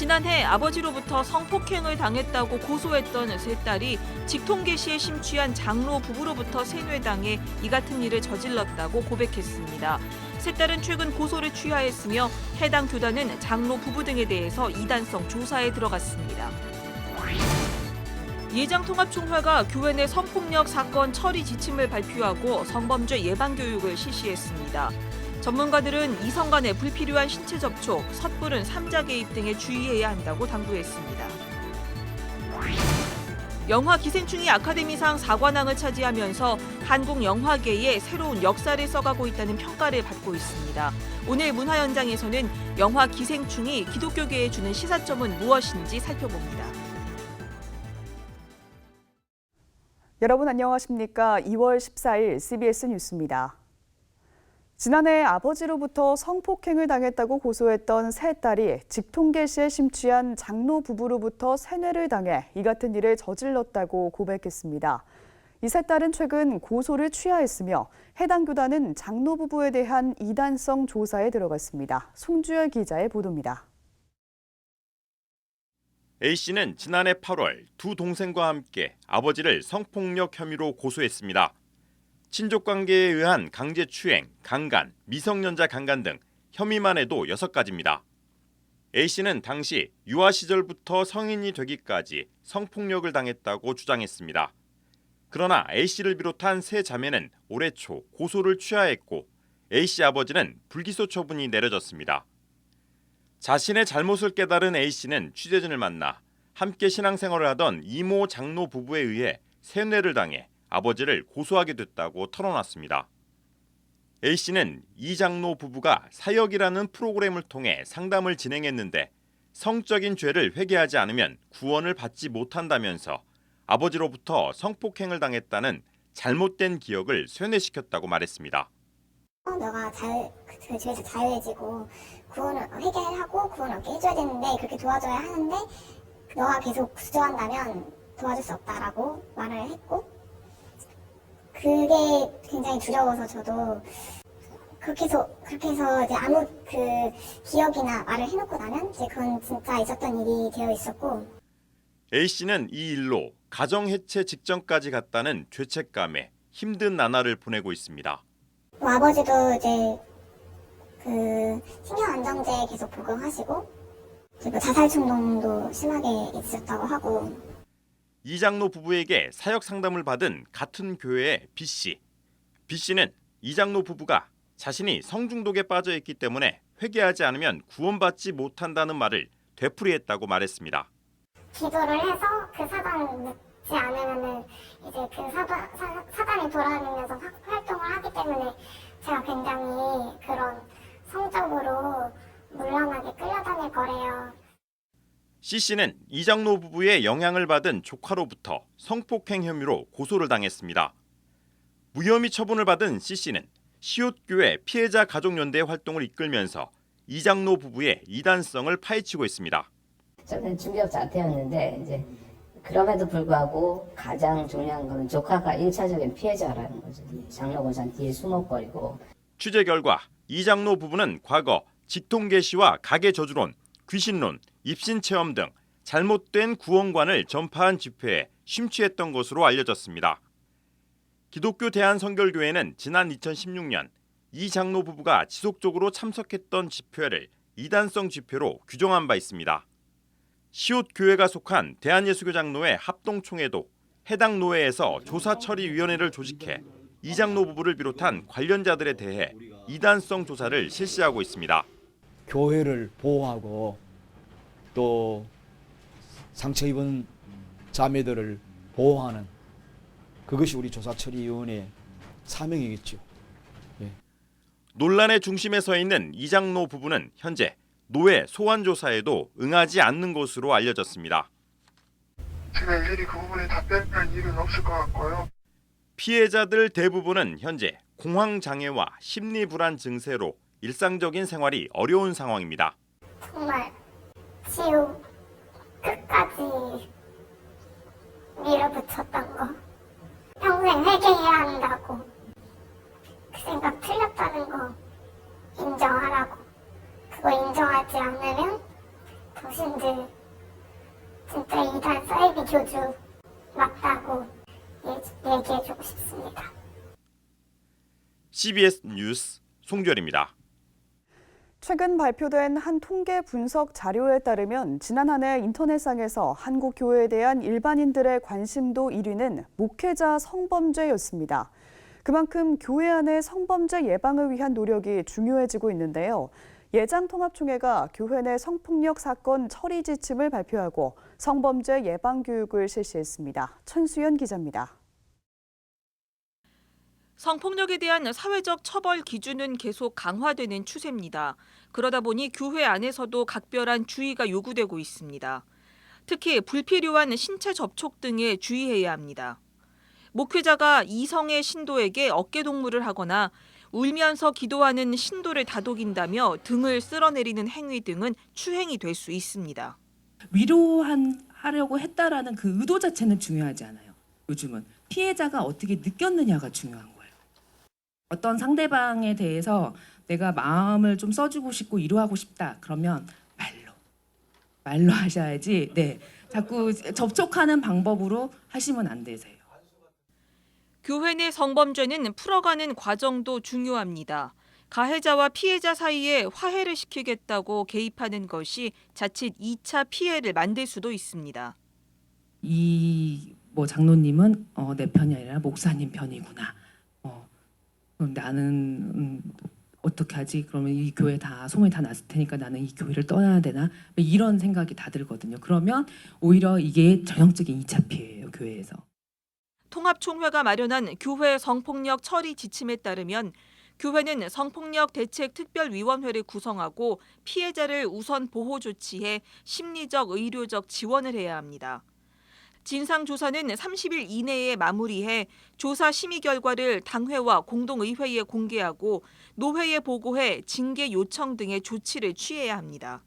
지난해 아버지로부터 성폭행을 당했다고 고소했던 세 딸이 직통계시에 심취한 장로 부부로부터 세뇌당해 이 같은 일을 저질렀다고 고백했습니다. 세 딸은 최근 고소를 취하했으며 해당 교단은 장로 부부 등에 대해서 이단성 조사에 들어갔습니다. 예장통합총회가 교회 내 성폭력 사건 처리 지침을 발표하고 성범죄 예방 교육을 실시했습니다. 전문가들은 이성 간의 불필요한 신체 접촉, 섣부른 삼자 개입 등에 주의해야 한다고 당부했습니다. 영화 기생충이 아카데미상 4관왕을 차지하면서 한국 영화계에 새로운 역사를 써가고 있다는 평가를 받고 있습니다. 오늘 문화 현장에서는 영화 기생충이 기독교계에 주는 시사점은 무엇인지 살펴봅니다. 여러분 안녕하십니까? 2월 14일 CBS 뉴스입니다. 지난해 아버지로부터 성폭행을 당했다고 고소했던 세 딸이 직통계시에 심취한 장로 부부로부터 세뇌를 당해 이 같은 일을 저질렀다고 고백했습니다. 이 세 딸은 최근 고소를 취하했으며 해당 교단은 장로 부부에 대한 이단성 조사에 들어갔습니다. 송주열 기자의 보도입니다. A씨는 지난해 8월 두 동생과 함께 아버지를 성폭력 혐의로 고소했습니다. 친족관계에 의한 강제추행, 강간, 미성년자 강간 등 혐의만 해도 6가지입니다. A씨는 당시 유아 시절부터 성인이 되기까지 성폭력을 당했다고 주장했습니다. 그러나 A씨를 비롯한 세 자매는 올해 초 고소를 취하했고 A씨 아버지는 불기소 처분이 내려졌습니다. 자신의 잘못을 깨달은 A씨는 취재진을 만나 함께 신앙생활을 하던 이모 장로 부부에 의해 세뇌를 당해 아버지를 고소하게 됐다고 털어놨습니다. A씨는 이 장로 부부가 사역이라는 프로그램을 통해 상담을 진행했는데 성적인 죄를 회개하지 않으면 구원을 받지 못한다면서 아버지로부터 성폭행을 당했다는 잘못된 기억을 쇠뇌시켰다고 말했습니다. 너가 그 죄에서 자유해지고 구원을 회개하고 구원을 얻게 해줘야 되는데 그렇게 도와줘야 하는데 너가 계속 주저한다면 도와줄 수 없다라고 말을 했고 그게 굉장히 두려워서 저도 그렇게 해서 이제 아무 그 기억이나 말을 해놓고 나면 이제 그건 진짜 있었던 일이 되어 있었고 A씨는 이 일로 가정 해체 직전까지 갔다는 죄책감에 힘든 나날을 보내고 있습니다. 아버지도 이제 그 신경안정제 계속 복용하시고 그리고 자살 충동도 심하게 있었다고 하고 이 장로 부부에게 사역 상담을 받은 같은 교회의 B씨. B씨는 이 장로 부부가 자신이 성중독에 빠져 있기 때문에 회개하지 않으면 구원받지 못한다는 말을 되풀이했다고 말했습니다. 기도를 해서 그 사단을 묻지 않으면은 이제 그 사단이 돌아다니면서 활동을 하기 때문에 제가 굉장히 그런 성적으로 물란하게 끌려다닐 거래요. C씨는 이 장로 부부의 영향을 받은 조카로부터 성폭행 혐의로 고소를 당했습니다. 무혐의 처분을 받은 C씨는 시옷교회 피해자 가족연대 활동을 이끌면서 이 장로 부부의 이단성을 파헤치고 있습니다. 저는 중개업 자태였는데 이제 그럼에도 불구하고 가장 중요한 것은 조카가 1차적인 피해자라는 거죠. 장로고장 뒤에 숨어버리고. 취재 결과 이 장로 부부는 과거 직통계시와 가계저주론, 귀신론, 입신체험 등 잘못된 구원관을 전파한 집회에 심취했던 것으로 알려졌습니다. 기독교 대한성결교회는 지난 2016년 이 장로 부부가 지속적으로 참석했던 집회를 이단성 집회로 규정한 바 있습니다. 시옷교회가 속한 대한예수교 장로회 합동총회도 해당 노회에서 조사처리위원회를 조직해 이 장로 부부를 비롯한 관련자들에 대해 이단성 조사를 실시하고 있습니다. 교회를 보호하고 또 상처 입은 자매들을 보호하는 그것이 우리 조사처리위원회의 사명이겠죠. 예. 논란의 중심에 서 있는 이 장로 부부는 현재 노회 소환 조사에도 응하지 않는 것으로 알려졌습니다. 제가 일일이 그 부분에 답변할 일은 없을 것 같고요. 피해자들 대부분은 현재 공황장애와 심리불안 증세로 일상적인 생활이 어려운 상황입니다. 정말 지옥 끝까지 밀어붙였던 거 평생 회개해야 한다고 그 생각 틀렸다는 거 인정하라고 그거 인정하지 않으면 더 어르신들 진짜 이단 사이비 교주 맞다고 얘기해주고 싶습니다. CBS 뉴스 송주열입니다. 최근 발표된 한 통계 분석 자료에 따르면 지난 한 해 인터넷상에서 한국 교회에 대한 일반인들의 관심도 1위는 목회자 성범죄였습니다. 그만큼 교회 안의 성범죄 예방을 위한 노력이 중요해지고 있는데요. 예장통합총회가 교회 내 성폭력 사건 처리 지침을 발표하고 성범죄 예방 교육을 실시했습니다. 천수연 기자입니다. 성폭력에 대한 사회적 처벌 기준은 계속 강화되는 추세입니다. 그러다 보니 교회 안에서도 각별한 주의가 요구되고 있습니다. 특히 불필요한 신체 접촉 등에 주의해야 합니다. 목회자가 이성의 신도에게 어깨동무를 하거나 울면서 기도하는 신도를 다독인다며 등을 쓸어내리는 행위 등은 추행이 될 수 있습니다. 위로하려고 했다라는 그 의도 자체는 중요하지 않아요. 요즘은 피해자가 어떻게 느꼈느냐가 중요한 거예요. 어떤 상대방에 대해서 내가 마음을 좀 써주고 싶고 위로하고 싶다. 그러면 말로 하셔야지. 네, 자꾸 접촉하는 방법으로 하시면 안 되세요. 교회 내 성범죄는 풀어가는 과정도 중요합니다. 가해자와 피해자 사이에 화해를 시키겠다고 개입하는 것이 자칫 2차 피해를 만들 수도 있습니다. 이 장로님은 내 편이 아니라 목사님 편이구나. 그럼 나는 어떻게 하지? 그러면 이 교회 다 소문이 다 났을 테니까 나는 이 교회를 떠나야 되나? 이런 생각이 다 들거든요. 그러면 오히려 이게 전형적인 2차 피해예요, 교회에서. 통합총회가 마련한 교회 성폭력 처리 지침에 따르면 교회는 성폭력 대책 특별위원회를 구성하고 피해자를 우선 보호 조치해 심리적, 의료적 지원을 해야 합니다. 진상조사는 30일 이내에 마무리해 조사 심의 결과를 당회와 공동의회에 공개하고 노회에 보고해 징계 요청 등의 조치를 취해야 합니다.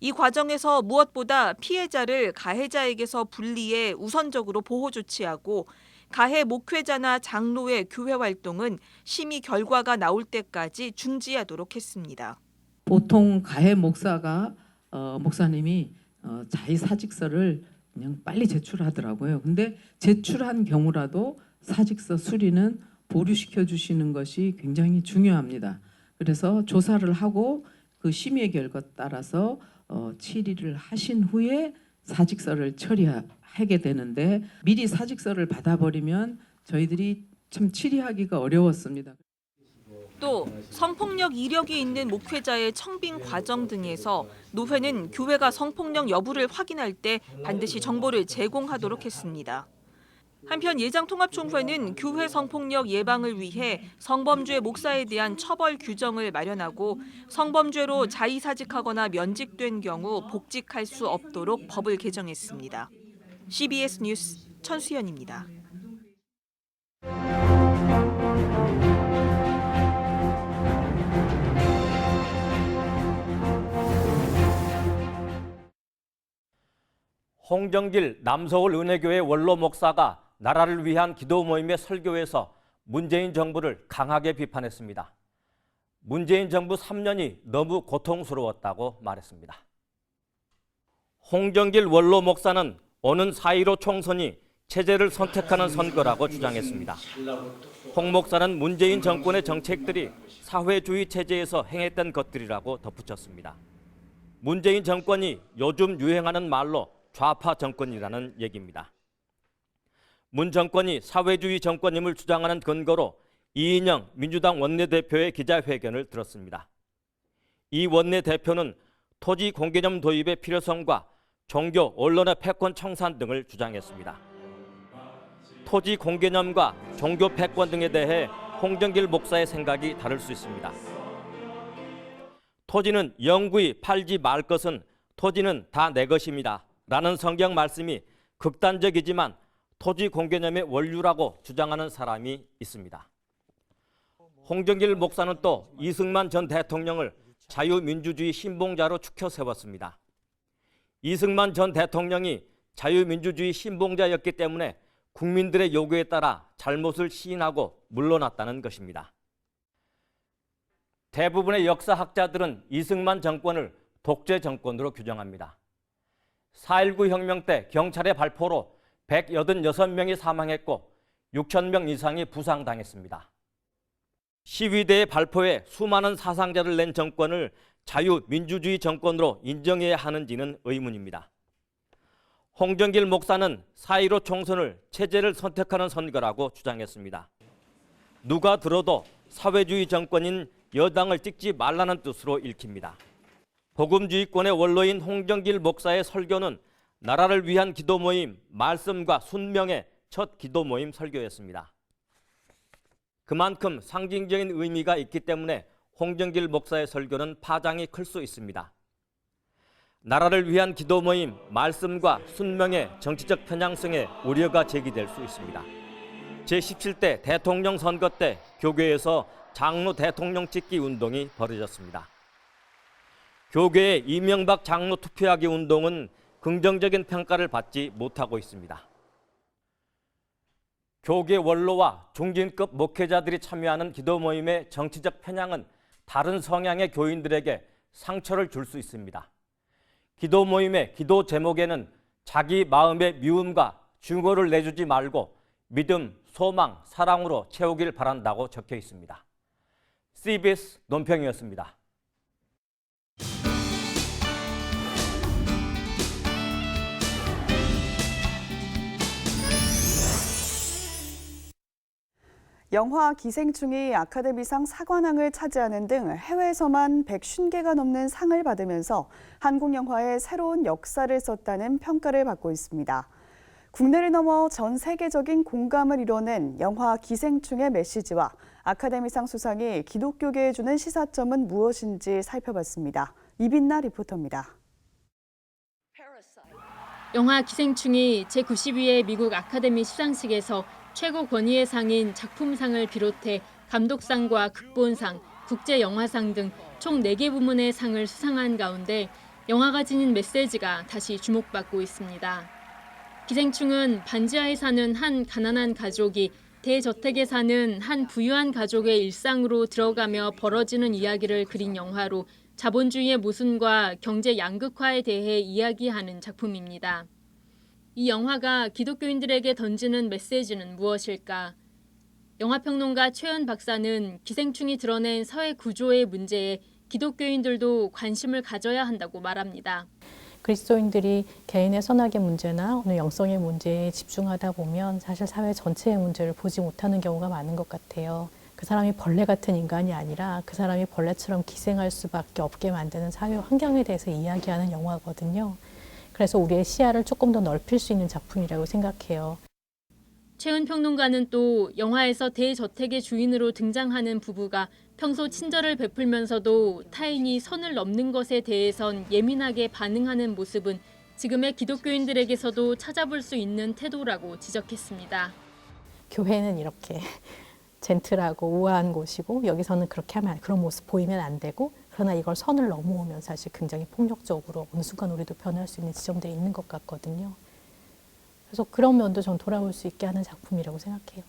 이 과정에서 무엇보다 피해자를 가해자에게서 분리해 우선적으로 보호 조치하고 가해 목회자나 장로의 교회 활동은 심의 결과가 나올 때까지 중지하도록 했습니다. 보통 가해 목사님이 자기 사직서를 그냥 빨리 제출하더라고요. 근데 제출한 경우라도 사직서 수리는 보류시켜 주시는 것이 굉장히 중요합니다. 그래서 조사를 하고 그 심의 결과 따라서 처리를 하신 후에 사직서를 처리하게 되는데 미리 사직서를 받아버리면 저희들이 참 처리하기가 어려웠습니다. 또 성폭력 이력이 있는 목회자의 청빙 과정 등에서 노회는 교회가 성폭력 여부를 확인할 때 반드시 정보를 제공하도록 했습니다. 한편 예장통합총회는 교회 성폭력 예방을 위해 성범죄 목사에 대한 처벌 규정을 마련하고 성범죄로 자의사직하거나 면직된 경우 복직할 수 없도록 법을 개정했습니다. CBS 뉴스 천수연입니다. 홍정길 남서울 은혜교회 원로 목사가 나라를 위한 기도 모임의 설교에서 문재인 정부를 강하게 비판했습니다. 문재인 정부 3년이 너무 고통스러웠다고 말했습니다. 홍정길 원로 목사는 오는 4.15 총선이 체제를 선택하는 선거라고 주장했습니다. 홍 목사는 문재인 정권의 정책들이 사회주의 체제에서 행했던 것들이라고 덧붙였습니다. 문재인 정권이 요즘 유행하는 말로 좌파 정권이라는 얘기입니다. 문 정권이 사회주의 정권임을 주장하는 근거로 이인영 민주당 원내대표의 기자회견을 들었습니다. 이 원내대표는 토지 공개념 도입의 필요성과 종교, 언론의 패권 청산 등을 주장했습니다. 토지 공개념과 종교 패권 등에 대해 홍정길 목사의 생각이 다를 수 있습니다. 토지는 영구히 팔지 말 것은 토지는 다 내 것입니다. 라는 성경 말씀이 극단적이지만 토지 공개념의 원류라고 주장하는 사람이 있습니다. 홍정길 목사는 또 이승만 전 대통령을 자유민주주의 신봉자로 추켜 세웠습니다. 이승만 전 대통령이 자유민주주의 신봉자였기 때문에 국민들의 요구에 따라 잘못을 시인하고 물러났다는 것입니다. 대부분의 역사학자들은 이승만 정권을 독재 정권으로 규정합니다. 4.19 혁명 때 경찰의 발포로 186명이 사망했고 6천 명 이상이 부상당했습니다. 시위대의 발포에 수많은 사상자를 낸 정권을 자유민주주의 정권으로 인정해야 하는지는 의문입니다. 홍정길 목사는 4.15 총선을 체제를 선택하는 선거라고 주장했습니다. 누가 들어도 사회주의 정권인 여당을 찍지 말라는 뜻으로 읽힙니다. 복음주의권의 원로인 홍정길 목사의 설교는 나라를 위한 기도 모임 말씀과 순명의 첫 기도 모임 설교였습니다. 그만큼 상징적인 의미가 있기 때문에 홍정길 목사의 설교는 파장이 클 수 있습니다. 나라를 위한 기도 모임 말씀과 순명의 정치적 편향성에 우려가 제기될 수 있습니다. 제17대 대통령 선거 때 교계에서 장로 대통령 찍기 운동이 벌어졌습니다. 교계의 이명박 장로 투표하기 운동은 긍정적인 평가를 받지 못하고 있습니다. 교계 원로와 중진급 목회자들이 참여하는 기도 모임의 정치적 편향은 다른 성향의 교인들에게 상처를 줄 수 있습니다. 기도 모임의 기도 제목에는 자기 마음의 미움과 증오를 내주지 말고 믿음, 소망, 사랑으로 채우길 바란다고 적혀 있습니다. CBS 논평이었습니다. 영화 기생충이 아카데미상 사관왕을 차지하는 등 해외에서만 150개가 넘는 상을 받으면서 한국 영화의 새로운 역사를 썼다는 평가를 받고 있습니다. 국내를 넘어 전 세계적인 공감을 이뤄낸 영화 기생충의 메시지와 아카데미상 수상이 기독교계에 주는 시사점은 무엇인지 살펴봤습니다. 이빈나 리포터입니다. 영화 기생충이 제92회 미국 아카데미 시상식에서 최고 권위의 상인 작품상을 비롯해 감독상과 극본상, 국제영화상 등 총 4개 부문의 상을 수상한 가운데 영화가 지닌 메시지가 다시 주목받고 있습니다. 기생충은 반지하에 사는 한 가난한 가족이 대저택에 사는 한 부유한 가족의 일상으로 들어가며 벌어지는 이야기를 그린 영화로 자본주의의 모순과 경제 양극화에 대해 이야기하는 작품입니다. 이 영화가 기독교인들에게 던지는 메시지는 무엇일까? 영화평론가 최연 박사는 기생충이 드러낸 사회 구조의 문제에 기독교인들도 관심을 가져야 한다고 말합니다. 그리스도인들이 개인의 선악의 문제나 오늘 영성의 문제에 집중하다 보면 사실 사회 전체의 문제를 보지 못하는 경우가 많은 것 같아요. 그 사람이 벌레 같은 인간이 아니라 그 사람이 벌레처럼 기생할 수밖에 없게 만드는 사회 환경에 대해서 이야기하는 영화거든요. 그래서 우리의 시야를 조금 더 넓힐 수 있는 작품이라고 생각해요. 최은 평론가는 또 영화에서 대저택의 주인으로 등장하는 부부가 평소 친절을 베풀면서도 타인이 선을 넘는 것에 대해선 예민하게 반응하는 모습은 지금의 기독교인들에게서도 찾아볼 수 있는 태도라고 지적했습니다. 교회는 이렇게 젠틀하고 우아한 곳이고 여기서는 그렇게 하면 그런 모습 보이면 안 되고 그러나 이걸 선을 넘어오면 사실 굉장히 폭력적으로 어느 순간 우리도 변할 수 있는 지점들이 있는 것 같거든요. 그래서 그런 면도 전 돌아볼 수 있게 하는 작품이라고 생각해요.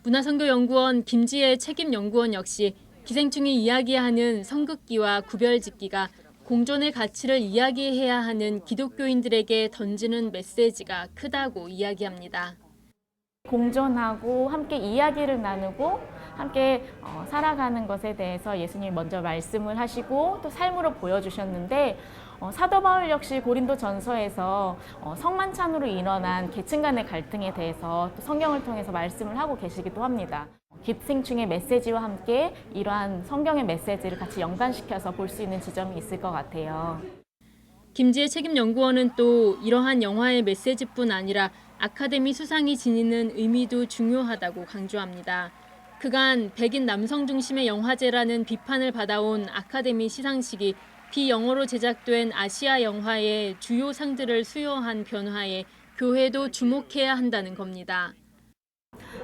문화선교연구원 김지혜 책임연구원 역시 기생충이 이야기하는 성극기와 구별짓기가 공존의 가치를 이야기해야 하는 기독교인들에게 던지는 메시지가 크다고 이야기합니다. 공존하고 함께 이야기를 나누고 함께 살아가는 것에 대해서 예수님이 먼저 말씀을 하시고 또 삶으로 보여주셨는데 사도 바울 역시 고린도 전서에서 성만찬으로 일어난 계층 간의 갈등에 대해서 또 성경을 통해서 말씀을 하고 계시기도 합니다. 기생충의 메시지와 함께 이러한 성경의 메시지를 같이 연관시켜서 볼 수 있는 지점이 있을 것 같아요. 김지혜 책임연구원은 또 이러한 영화의 메시지뿐 아니라 아카데미 수상이 지니는 의미도 중요하다고 강조합니다. 그간 백인 남성 중심의 영화제라는 비판을 받아온 아카데미 시상식이 비영어로 제작된 아시아 영화의 주요 상들을 수여한 변화에 교회도 주목해야 한다는 겁니다.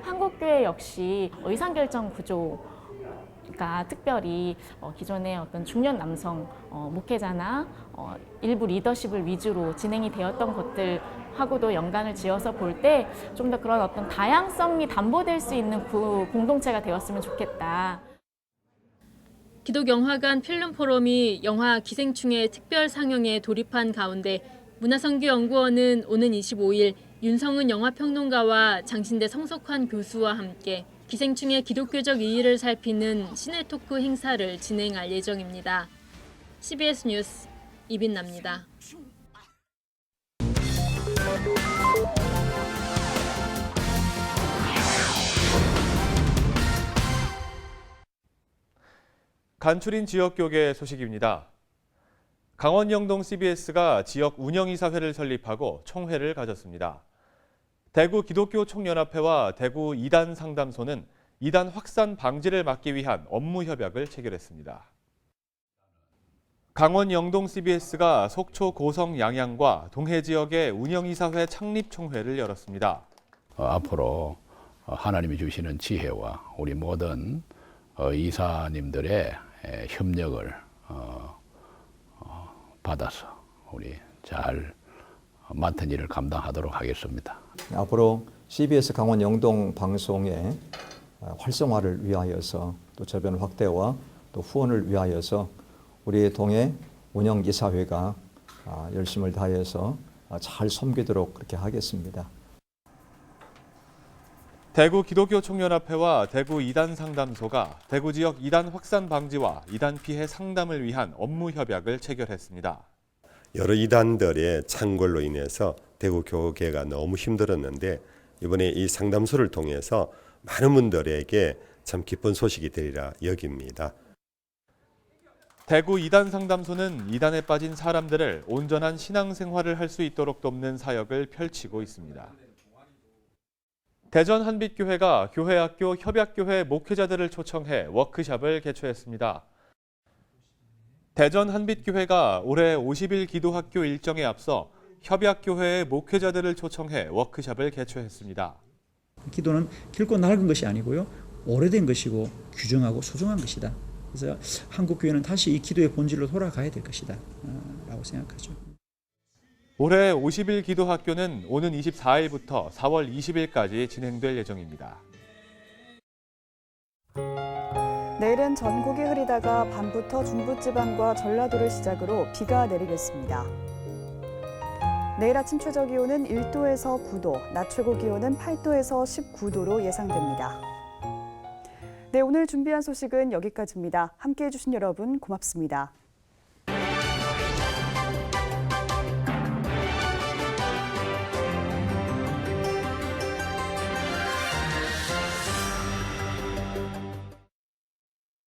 한국교회 역시 의사결정 구조가 특별히 기존의 어떤 중년 남성 목회자나 일부 리더십을 위주로 진행이 되었던 것들하고도 연관을 지어서 볼 때 좀 더 그런 어떤 다양성이 담보될 수 있는 공동체가 되었으면 좋겠다. 기독영화관 필름포럼이 영화 기생충의 특별 상영에 돌입한 가운데 문화선교연구원은 오는 25일 윤성은 영화평론가와 장신대 성석환 교수와 함께 기생충의 기독교적 의의를 살피는 시네토크 행사를 진행할 예정입니다. CBS 뉴스 이빈나입니다. 간추린 지역교계 소식입니다. 강원 영동 CBS가 지역 운영이사회를 설립하고 총회를 가졌습니다. 대구 기독교 총연합회와 대구 이단 상담소는 이단 확산 방지를 막기 위한 업무 협약을 체결했습니다. 강원 영동 CBS가 속초 고성 양양과 동해 지역의 운영이사회 창립 총회를 열었습니다. 앞으로 하나님이 주시는 지혜와 우리 모든 이사님들의 협력을 받아서 우리 잘 맡은 일을 감당하도록 하겠습니다. 앞으로 CBS 강원 영동 방송의 활성화를 위하여서 또 저변 확대와 또 후원을 위하여서 우리 동해 운영이사회가 열심을 다해서 잘 섬기도록 그렇게 하겠습니다. 대구 기독교 총연합회와 대구 이단 상담소가 대구 지역 이단 확산 방지와 이단 피해 상담을 위한 업무 협약을 체결했습니다. 여러 이단들의 창궐로 인해서 대구 교계가 너무 힘들었는데 이번에 이 상담소를 통해서 많은 분들에게 참 기쁜 소식이 되리라 여깁니다. 대구 이단 상담소는 이단에 빠진 사람들을 온전한 신앙생활을 할 수 있도록 돕는 사역을 펼치고 있습니다. 대전 한빛교회가 교회학교 협약교회 목회자들을 초청해 워크숍을 개최했습니다. 대전 한빛교회가 올해 50일 기도학교 일정에 앞서 협약교회의 목회자들을 초청해 워크숍을 개최했습니다. 기도는 길고 낡은 것이 아니고요. 오래된 것이고 귀중하고 소중한 것이다. 그래서 한국교회는 다시 이 기도의 본질로 돌아가야 될 것이다 라고 생각하죠. 올해 50일 기도학교는 오는 24일부터 4월 20일까지 진행될 예정입니다. 내일은 전국이 흐리다가 밤부터 중부지방과 전라도를 시작으로 비가 내리겠습니다. 내일 아침 최저 기온은 1도에서 9도, 낮 최고 기온은 8도에서 19도로 예상됩니다. 네, 오늘 준비한 소식은 여기까지입니다. 함께해 주신 여러분 고맙습니다.